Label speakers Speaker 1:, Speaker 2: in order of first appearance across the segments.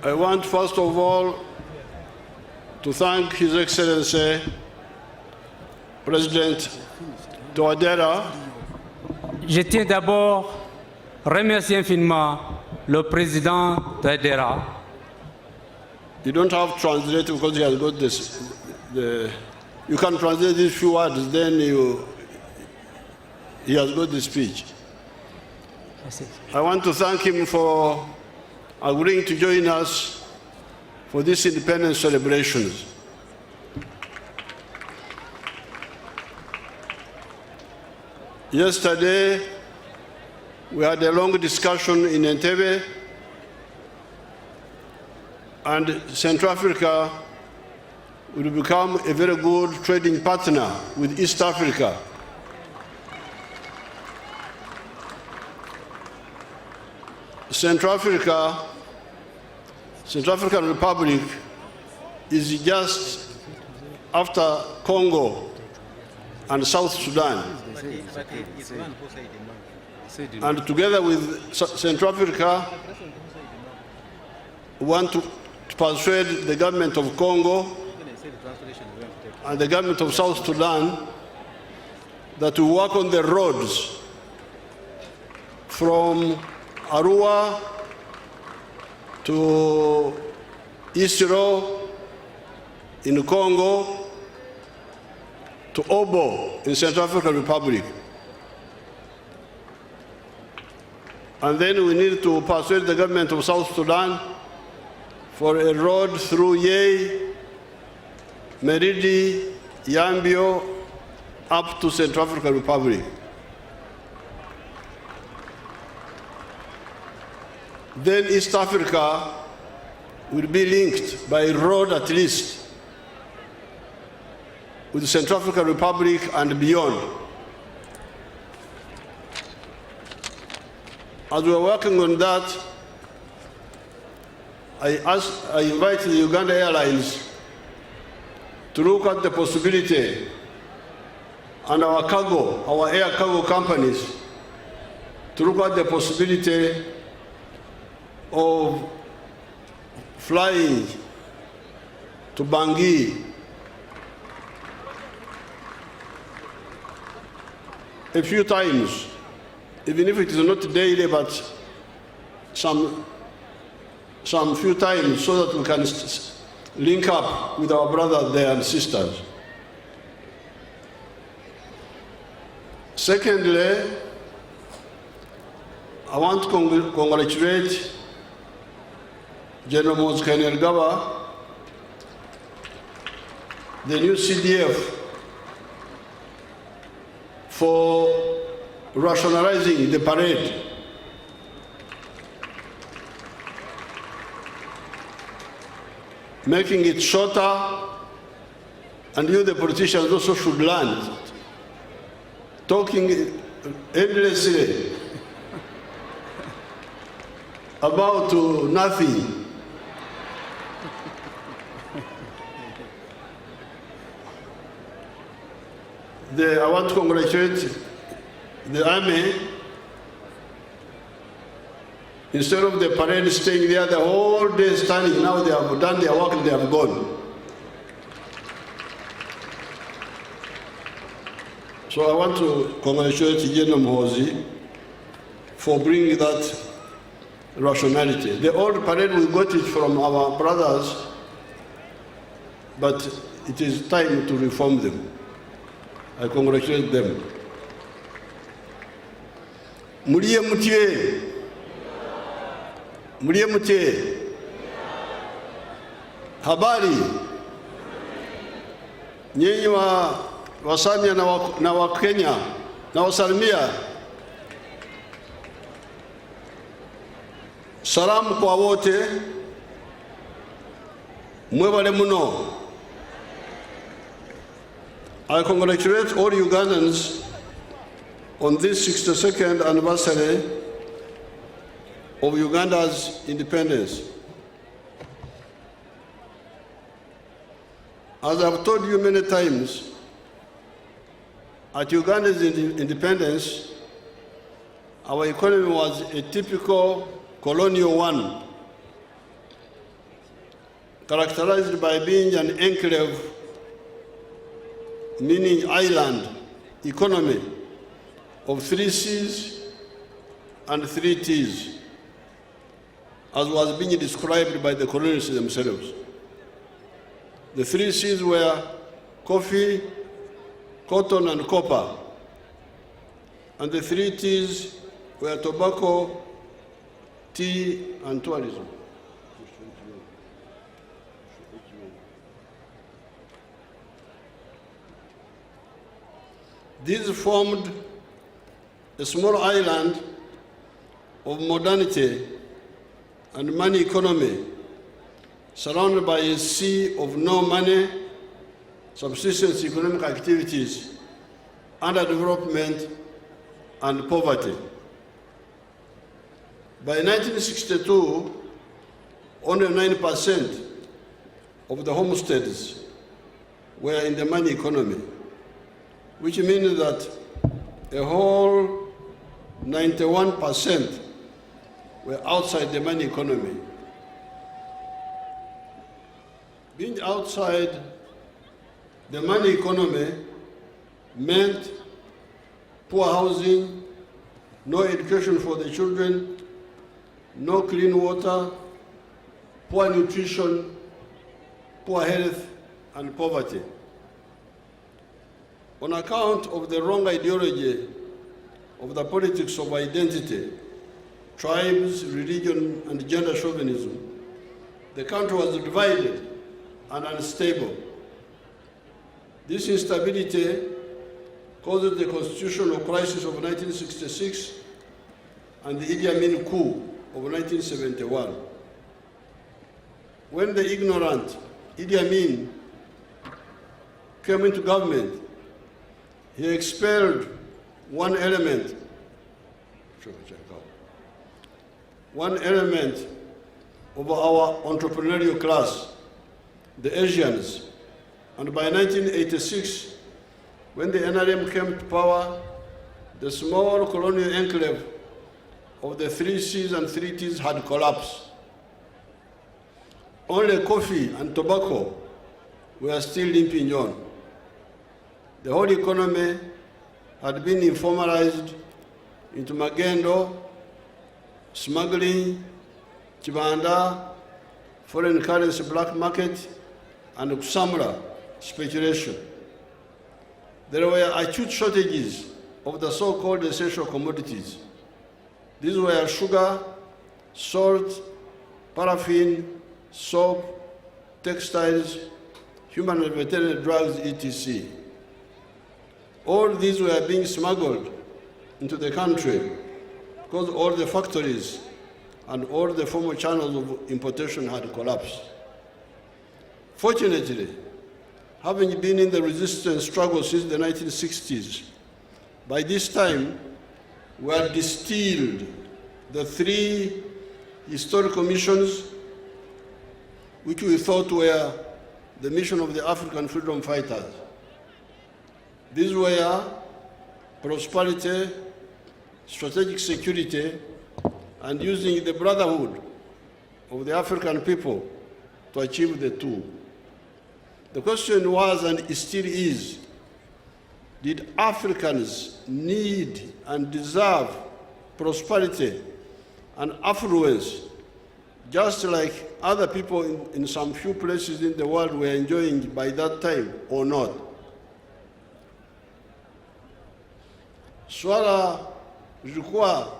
Speaker 1: I want first of all to thank His Excellency President Touadéra.
Speaker 2: Je tiens d'abord à remercier infiniment le président Touadéra.
Speaker 1: You don't have to translate because he has got this. You can translate these few words, then he has got the speech. I want to thank him for agreeing to join us for these independence celebrations. Yesterday, we had a long discussion in Entebbe, and Central Africa will become a very good trading partner with East Africa. Central African Republic is just after Congo and South Sudan. And together with Central Africa, we want to persuade the government of Congo and the government of South Sudan that we work on the roads from Arua to Isiro in Congo to Obo in Central African Republic. And then we need to persuade the government of South Sudan for a road through Yei, Meridi, Yambio, up to Central African Republic. Then East Africa will be linked by road at least with the Central African Republic and beyond. As we are working on that, I invite the Uganda Airlines to look at the possibility, and our air cargo companies, to look at the possibility of flying to Bangui a few times, even if it is not daily, but some few times, so that we can link up with our brothers there and sisters. Secondly, I want to congratulate General Museveni, the new CDF, for rationalizing the parade. Making it shorter, and you, the politicians, also should learn. Talking endlessly about nothing. I want to congratulate the army. Instead of the parade staying there the whole day standing, now they have done their work and they have gone. So I want to congratulate General Muhoozi for bringing that rationality. The old parade, we got it from our brothers, but it is time to reform them. I congratulate them. Mulie mutie. Habari. Nyinyi wa Samia na wa Kenya na wasalimia. Salamu kwa wote. Mwebale muno. I congratulate all Ugandans on this 62nd anniversary of Uganda's independence. As I've told you many times, at Uganda's independence, our economy was a typical colonial one. characterized by being an enclave, meaning island economy of 3 C's and 3 T's, as was being described by the colonists themselves. The 3 C's were coffee, cotton, and copper, and the 3 T's were tobacco, tea, and tourism. These formed a small island of modernity and money economy, surrounded by a sea of no money, subsistence economic activities, underdevelopment, and poverty. By 1962, only 9% of the homesteads were in the money economy, which means that a whole 91% were outside the money economy. Being outside the money economy meant poor housing, no education for the children, no clean water, poor nutrition, poor health, and poverty. On account of the wrong ideology of the politics of identity, tribes, religion, and gender chauvinism, the country was divided and unstable. This instability caused the constitutional crisis of 1966 and the Idi Amin coup of 1971. When the ignorant Idi Amin came into government, he expelled one element of our entrepreneurial class, the Asians. And by 1986, when the NRM came to power, the small colonial enclave of the 3 C's and 3 T's had collapsed. Only coffee and tobacco were still limping on. The whole economy had been informalized into magendo, smuggling, chibanda, foreign currency black market, and kusamra speculation. There were acute shortages of the so-called essential commodities. These were sugar, salt, paraffin, soap, textiles, human and veterinary drugs, etc. All these were being smuggled into the country because all the factories and all the former channels of importation had collapsed. Fortunately, having been in the resistance struggle since the 1960s, by this time we had distilled the 3 historical missions which we thought were the mission of the African freedom fighters. These were prosperity, strategic security, and using the brotherhood of the African people to achieve the 2. The question was, and it still is, did Africans need and deserve prosperity and affluence just like other people in some few places in the world were enjoying by that time, or not? Swala lilikuwa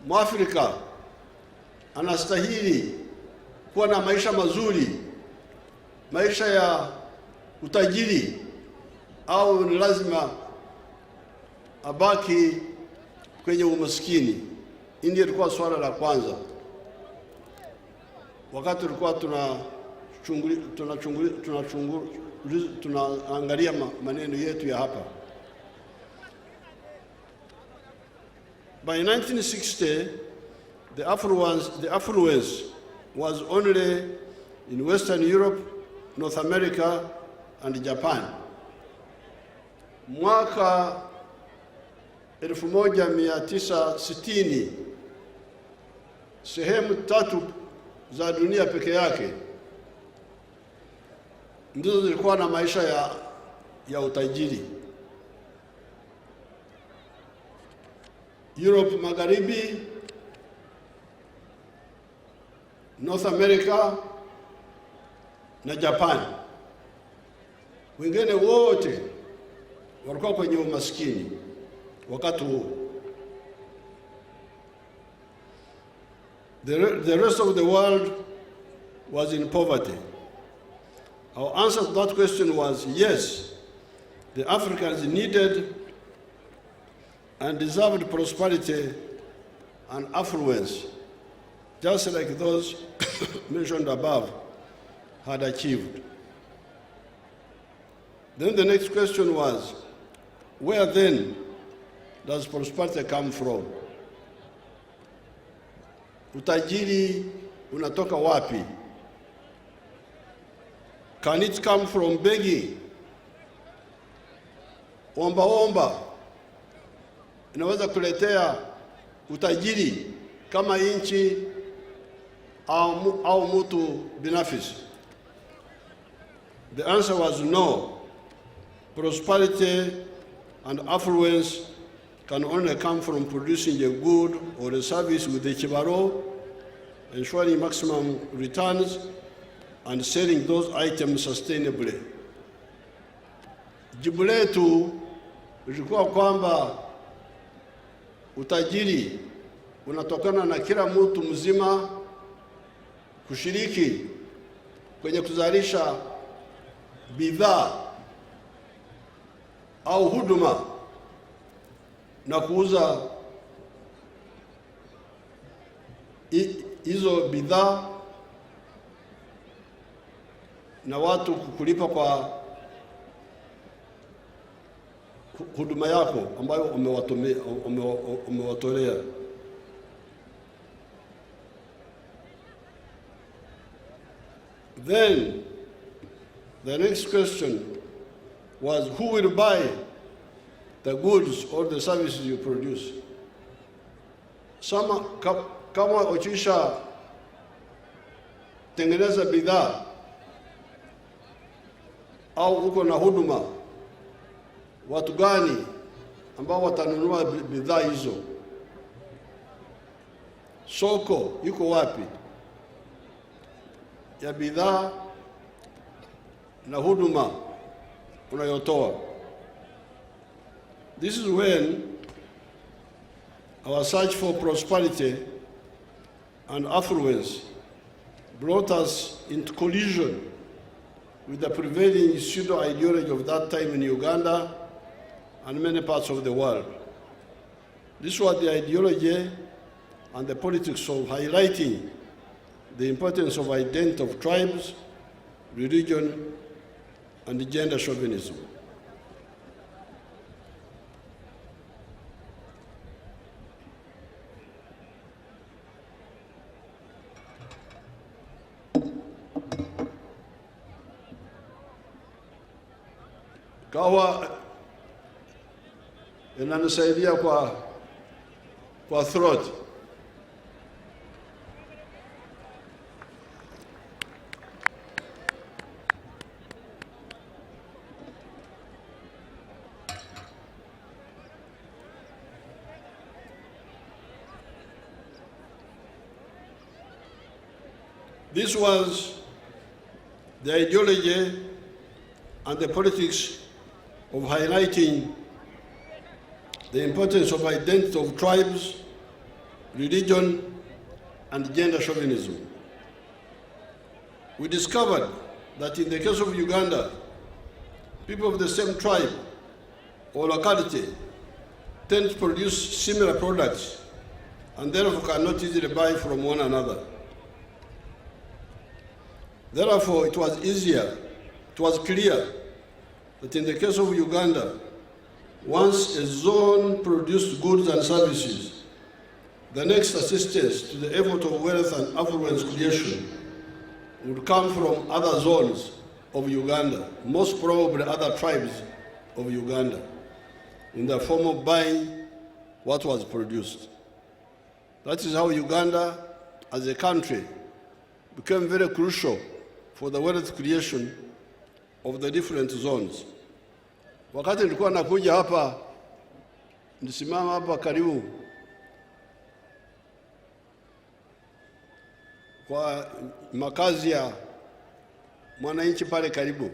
Speaker 1: Mwafrika anastahili kuwa na maisha mazuri, maisha ya utajiri, au ni lazima abaki kwenye umaskini? Ndio ilikuwa swala la kwanza wakati tulikuwa tunaangalia maneno yetu ya hapa. By 1960, the affluence was only in Western Europe, North America, and Japan. Mwaka 1960, sehemu 3 za dunia peke yake ndizo zilikuwa na maisha ya utajiri. Europe Magharibi, North America na Japan, wengine wote walikuwa kwenye umaskini wakati huo. The rest of the world was in poverty. Our answer to that question was yes, the Africans needed and deserved prosperity and affluence, just like those mentioned above had achieved. Then the next question was, where then does prosperity come from? Utajiri unatoka wapi? Can it come from begging? Omba omba inaweza kuletea utajiri kama nchi au mtu binafsi? The answer was no. Prosperity and affluence can only come from producing a good or a service with a chibaro, ensuring maximum returns, and selling those items sustainably. Jibu letu lilikuwa kwamba utajiri unatokana na kila mtu mzima kushiriki kwenye kuzalisha bidhaa au huduma na kuuza hizo bidhaa na watu kukulipa kwa huduma yako ambayo umewatolea. Then the next question was, who will buy the goods or the services you produce? Kama ukisha tengeneza bidhaa au uko na huduma, watu gani ambao watanunua bidhaa hizo? Soko iko wapi ya bidhaa na huduma unayotoa? This is when our search for prosperity and affluence brought us into collision with the prevailing pseudo-ideology of that time in Uganda and many parts of the world. This was the ideology and the politics of highlighting the importance of identity of tribes, religion, and gender chauvinism. Kawa inanisaidia kwa throat. This was the ideology and the politics of highlighting the importance of identity of tribes, religion, and gender chauvinism. We discovered that in the case of Uganda, people of the same tribe or locality tend to produce similar products and therefore cannot easily buy from one another. Therefore, it was clear that in the case of Uganda, once a zone produced goods and services, the next assistance to the effort of wealth and affluence creation would come from other zones of Uganda, most probably other tribes of Uganda, in the form of buying what was produced. That is how Uganda, as a country, became very crucial for the wealth creation of the different zones. Wakati nilikuwa nakuja hapa, nisimama hapa karibu kwa makazi ya mwananchi pale karibu,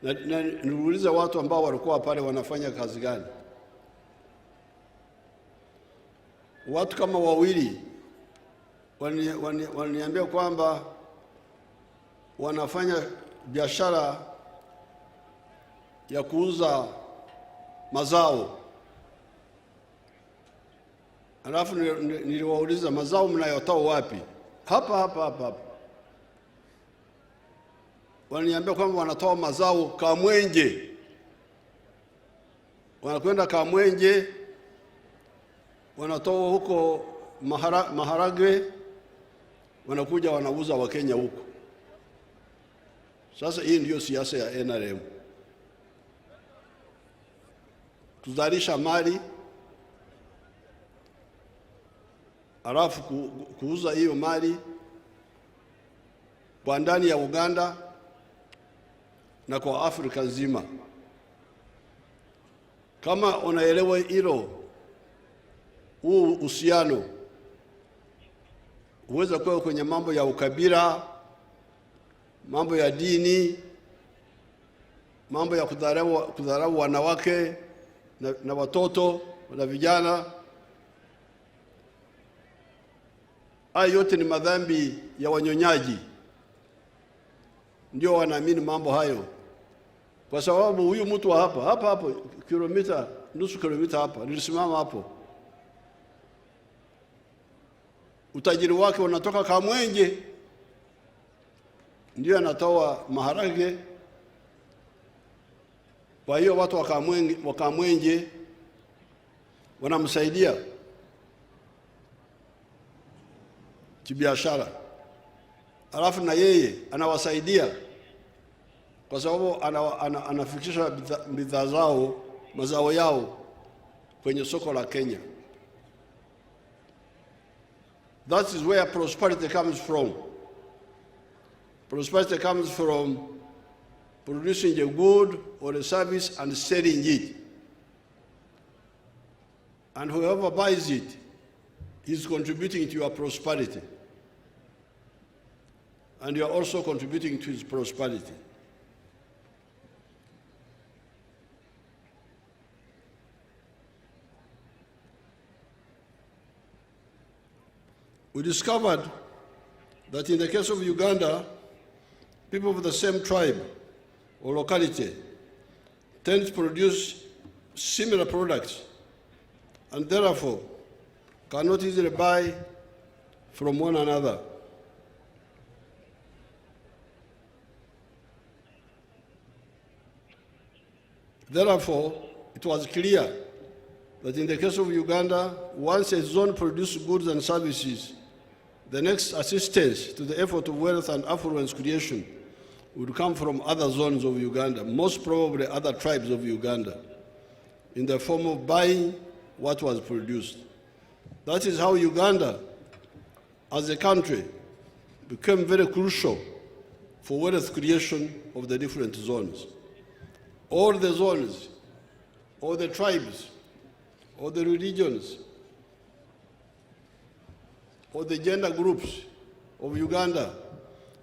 Speaker 1: na niliuliza watu ambao walikuwa pale wanafanya kazi gani. Watu kama wawili waliniambia kwamba wanafanya biashara ya kuuza mazao. Alafu niliwauliza, mazao mnayotoa wapi? Hapa. Waliniambia kwamba wanatoa mazao Kamwenje. Wanakwenda Kamwenje, wanatoa huko maharagwe, wanakuja wanauza Wakenya huko. Sasa hii ndiyo siasa ya NRM. Kuzalisha mali, alafu kuuza hiyo mali kwa ndani ya Uganda na kwa Afrika nzima. Kama unaelewa hilo, huu uhusiano huweza kuwa kwenye mambo ya ukabila, mambo ya dini, mambo ya kudharau wanawake na watoto na vijana. Hayo yote ni madhambi ya wanyonyaji. Ndio wanaamini mambo hayo, kwa sababu huyu mtu wa hapa kilomita, nusu kilomita hapa, nilisimama hapo, utajiri wake unatoka Kamwenje, ndio anatoa maharage. Kwa hiyo watu wa Kamwenje wanamsaidia kibiashara, alafu na yeye anawasaidia kwa sababu anafikisha bidhaa zao, mazao yao kwenye soko la Kenya. That is where prosperity comes from. Prosperity comes from producing a good or a service and selling it. And whoever buys it is contributing to your prosperity. And you are also contributing to his prosperity. We discovered that in the case of Uganda, people of the same tribe or locality tend to produce similar products and therefore cannot easily buy from one another. Therefore, it was clear that in the case of Uganda, once a zone produced goods and services, the next assistance to the effort of wealth and affluence creation would come from other zones of Uganda, most probably other tribes of Uganda, in the form of buying what was produced. That is how Uganda, as a country, became very crucial for wealth creation of the different zones. All the zones, all the tribes, all the religions, all the gender groups of Uganda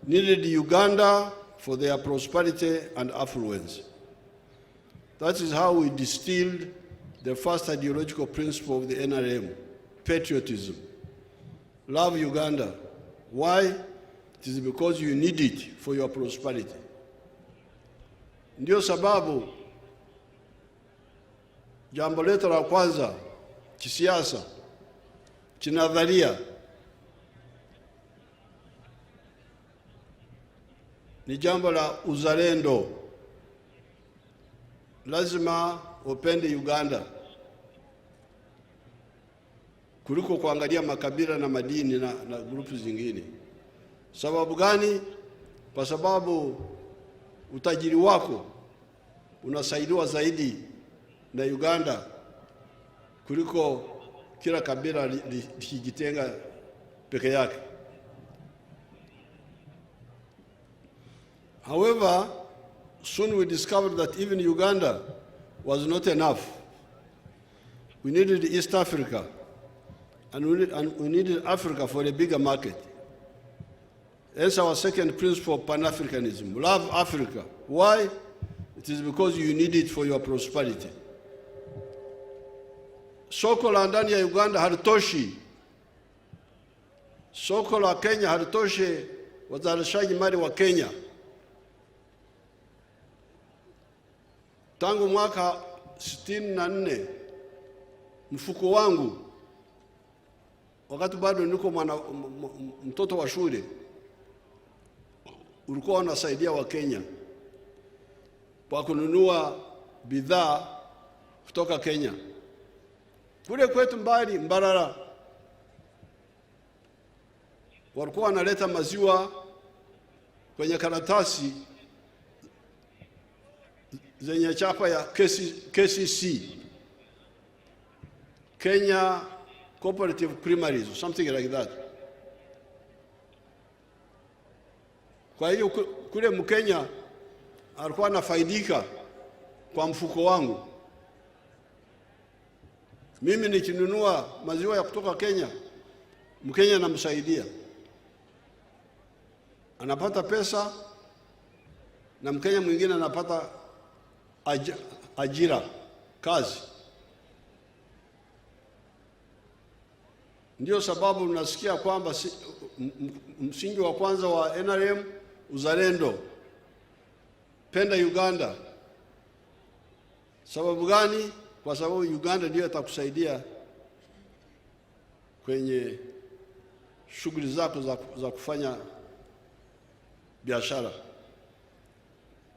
Speaker 1: needed Uganda for their prosperity and affluence. That is how we distilled the first ideological principle of the NRM, patriotism. Love Uganda. Why? It is because you need it for your prosperity. Ndio sababu jambo letu la kwanza kisiasa, kinadharia, ni jambo la uzalendo. Lazima upende Uganda kuliko kuangalia makabila na madini na grupu zingine. Sababu gani? Kwa sababu utajiri wako unasaidiwa zaidi na Uganda kuliko kila kabila likijitenga peke yake. However, soon we discovered that even Uganda was not enough. We needed East Africa, and we needed Africa for a bigger market. That's our second principle of Pan-Africanism. Love Africa. Why? It is because you need it for your prosperity. Soko la ndani ya Uganda halitoshi. Soko la Kenya halitoshi wazalishaji mali wa Kenya. Tangu mwaka 64 mfuko wangu, wakati bado niko mtoto wa shule, ulikuwa unasaidia wa Kenya kwa kununua bidhaa kutoka Kenya. Kule kwetu mbali Mbarara walikuwa wanaleta maziwa kwenye karatasi zenye chapa ya KCC, Kenya Cooperative Creameries, something like that. Kwa hiyo kule Mkenya alikuwa anafaidika kwa mfuko wangu. Mimi nikinunua maziwa ya kutoka Kenya, Mkenya anamsaidia, anapata pesa, na Mkenya mwingine anapata ajira, kazi. Ndio sababu unasikia kwamba msingi wa kwanza wa NRM uzalendo, penda Uganda. Sababu gani? Kwa sababu Uganda ndio itakusaidia kwenye shughuli zako za kufanya biashara.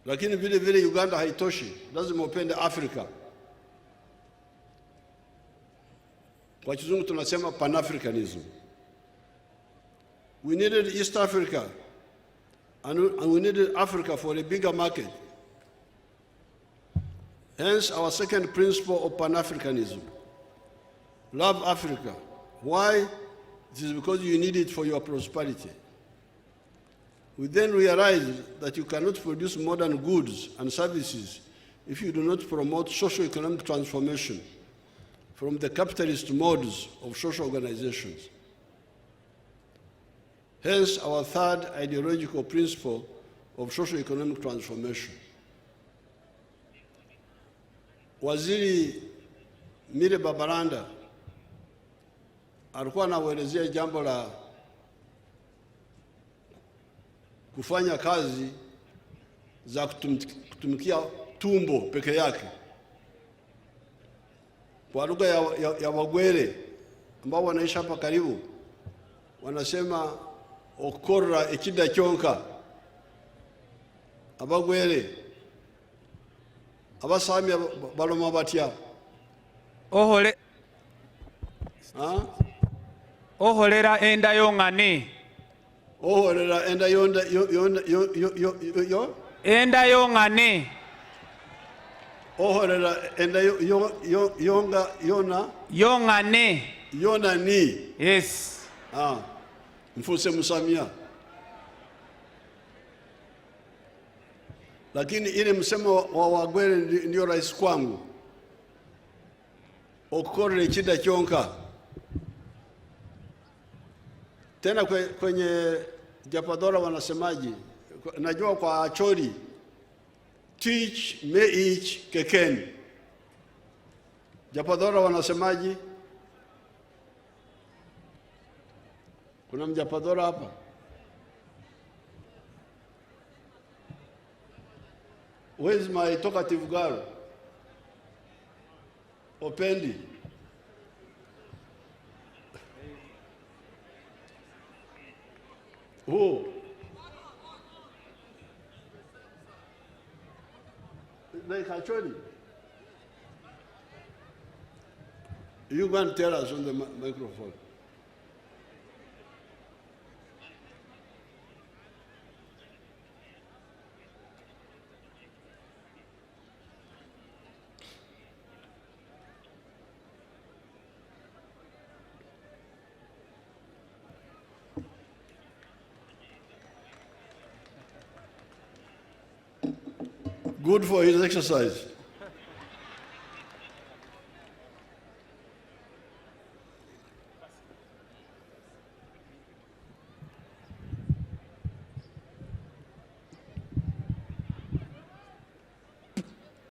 Speaker 1: Lakini vile vile Uganda haitoshi, lazima upende Afrika. Kwa kizungu tunasema Pan-Africanism. We needed East Africa, and we needed Africa for a bigger market. Hence our second principle of Pan-Africanism. Love Africa. Why? It is because you need it for your prosperity. We then realized that you cannot produce modern goods and services if you do not promote socio-economic transformation from the capitalist modes of social organizations. Hence our third ideological principle of socio-economic transformation. Waziri Mire Babaranda alikuwa anaelezea jambo la kufanya kazi za kutumikia tumbo peke yake. Kwa lugha ya Wagwere ambao wanaishi hapa karibu, wanasema okora ekida kyonka. Abagwere abasami baloma batya
Speaker 3: oholera enda yongane,
Speaker 1: oholera enda
Speaker 3: enda yongane,
Speaker 1: oholera enda yona ni.
Speaker 3: Yes.
Speaker 1: Mfuse musamia. Lakini ile msemo wa Wagwere ndio rais kwangu. Okore chida chonka. Tena kwenye Japadora wanasemaji, najua kwa Acholi, teach me each keken. Japadora wanasemaji? Kuna Mjapadora hapa? Where is my talkative girl? Opendi. Who? Like actually. You go and tell us on the microphone. Good for his exercise.